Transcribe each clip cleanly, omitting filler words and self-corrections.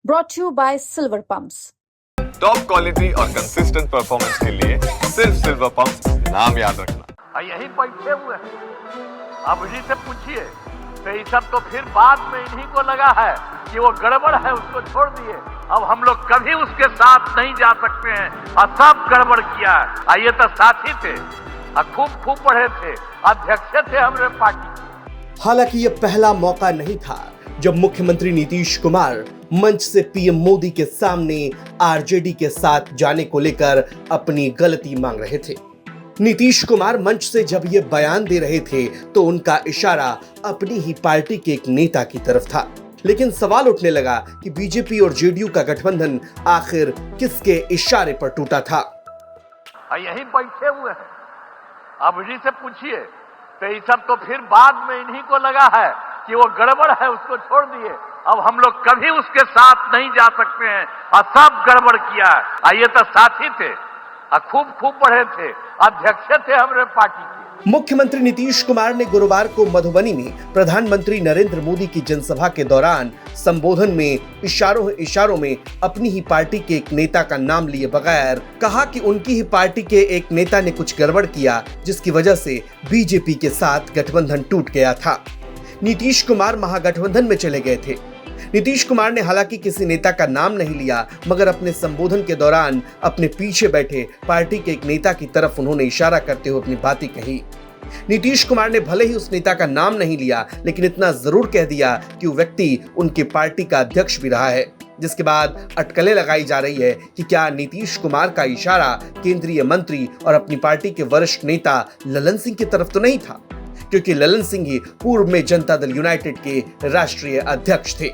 brought to you by Silver Pumps. Top quality और consistent performance के लिए सिर्फ सिल्वर पंप्स नाम याद रखना। यही बैठे हुए हैं, अब इन्हीं से पूछिए तो ये सब तो फिर बाद में इन्हीं को लगा है कि वो गड़बड़ है, उसको छोड़ दिए। अब हम लोग कभी उसके साथ नहीं जा सकते हैं और सब गड़बड़ किया है। ये तो साथी थे और खूब पढ़े थे, अध्यक्ष थे हमारे पार्टी। हालांकि ये पहला मौका नहीं था जब मुख्यमंत्री नीतीश कुमार मंच से पीएम मोदी के सामने आरजेडी के साथ जाने को लेकर अपनी गलती मांग रहे थे। नीतीश कुमार मंच से जब ये बयान दे रहे थे तो उनका इशारा अपनी ही पार्टी के एक नेता की तरफ था, लेकिन सवाल उठने लगा कि बीजेपी और जेडीयू का गठबंधन आखिर किसके इशारे पर टूटा था। यही बैठे हुए हैं, अब इन्हीं से पूछिए तो ये सब तो फिर बाद में इन्हीं को लगा है कि वो गड़बड़ है, उसको छोड़ दिए। अब हम लोग कभी उसके साथ नहीं जा सकते हैं और सब गड़बड़ किया है। ये तो साथी थे और खूब पढ़े थे, अध्यक्ष थे हमारे पार्टी के। मुख्यमंत्री नीतीश कुमार ने गुरुवार को मधुबनी में प्रधानमंत्री नरेंद्र मोदी की जनसभा के दौरान संबोधन में इशारों में अपनी ही पार्टी के एक नेता का नाम लिए बगैर कहा कि उनकी ही पार्टी के एक नेता ने कुछ गड़बड़ किया, जिसकी वजह से बीजेपी के साथ गठबंधन टूट गया था। नीतीश कुमार महागठबंधन में चले गए थे। नीतीश कुमार ने हालांकि किसी नेता का नाम नहीं लिया, मगर अपने संबोधन के दौरान अपने पीछे बैठे पार्टी के एक नेता की तरफ उन्होंने इशारा करते हुए अपनी बातें कही। नीतीश कुमार ने भले ही उस नेता का नाम नहीं लिया, लेकिन इतना जरूर कह दिया कि वो व्यक्ति उनकी पार्टी का अध्यक्ष भी रहा है, जिसके बाद अटकलें लगाई जा रही है कि क्या नीतीश कुमार का इशारा केंद्रीय मंत्री और अपनी पार्टी के वरिष्ठ नेता ललन सिंह की तरफ तो नहीं था, क्योंकि ललन सिंह ही पूर्व में जनता दल यूनाइटेड के राष्ट्रीय अध्यक्ष थे।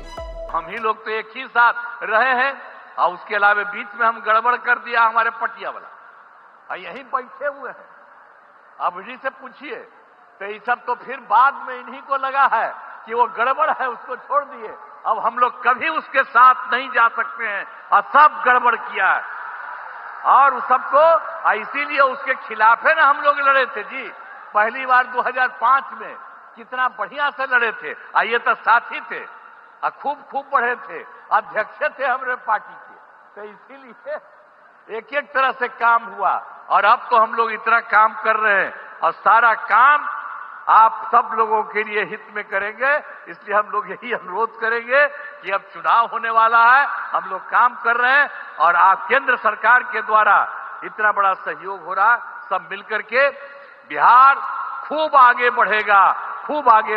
हम ही लोग तो एक ही साथ रहे हैं और उसके अलावा बीच में हम गड़बड़ कर दिया हमारे पटिया वाला। यही बैठे हुए हैं, अब इन्हीं से पूछिए तो ये सब तो फिर बाद में इन्हीं को लगा है कि वो गड़बड़ है, उसको छोड़ दिए। अब हम लोग कभी उसके साथ नहीं जा सकते हैं और सब गड़बड़ किया है और उस सबको इसीलिए उसके खिलाफ है ना हम लोग लड़े थे जी। पहली बार 2005 में कितना बढ़िया से लड़े थे। ये तो साथी थे और खूब पढ़े थे, अध्यक्ष थे हमारे पार्टी के। तो इसीलिए एक तरह से काम हुआ और अब तो हम लोग इतना काम कर रहे हैं और सारा काम आप सब लोगों के लिए हित में करेंगे। इसलिए हम लोग यही अनुरोध करेंगे कि अब चुनाव होने वाला है, हम लोग काम कर रहे हैं और आप केंद्र सरकार के द्वारा इतना बड़ा सहयोग हो रहा, सब मिलकर के बिहार खूब आगे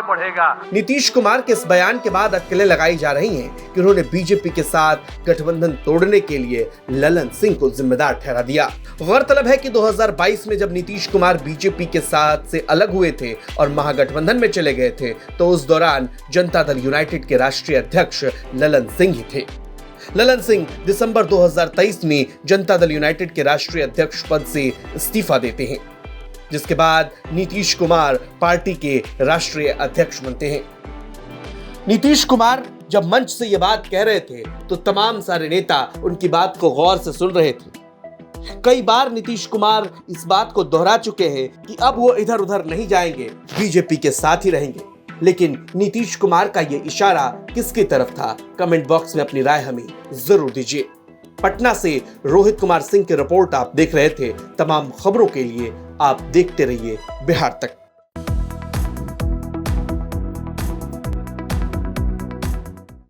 बढ़ेगा। नीतीश कुमार के इस बयान के बाद अटकलें लगाई जा रही हैं कि उन्होंने बीजेपी के साथ गठबंधन तोड़ने के लिए ललन सिंह को जिम्मेदार ठहरा दिया। गौरतलब है कि 2022 में जब नीतीश कुमार बीजेपी के साथ से अलग हुए थे और महागठबंधन में चले गए थे, तो उस दौरान जनता दल यूनाइटेड के राष्ट्रीय अध्यक्ष ललन सिंह ही थे। ललन सिंह दिसंबर 2023 में जनता दल यूनाइटेड के राष्ट्रीय अध्यक्ष पद से इस्तीफा देते हैं, जिसके बाद नीतीश कुमार पार्टी के राष्ट्रीय अध्यक्ष बनते हैं। नीतीश कुमार जब मंच से यह बात कह रहे थे तो तमाम सारे नेता उनकी बात को गौर से सुन रहे थे। कई बार नीतीश कुमार इस बात को दोहरा चुके हैं कि अब वो इधर उधर नहीं जाएंगे, बीजेपी के साथ ही रहेंगे। लेकिन नीतीश कुमार का ये इशारा किसकी तरफ था? कमेंट बॉक्स में अपनी राय हमें जरूर दीजिए। पटना से रोहित कुमार सिंह की रिपोर्ट आप देख रहे थे। तमाम खबरों के लिए आप देखते रहिए बिहार तक।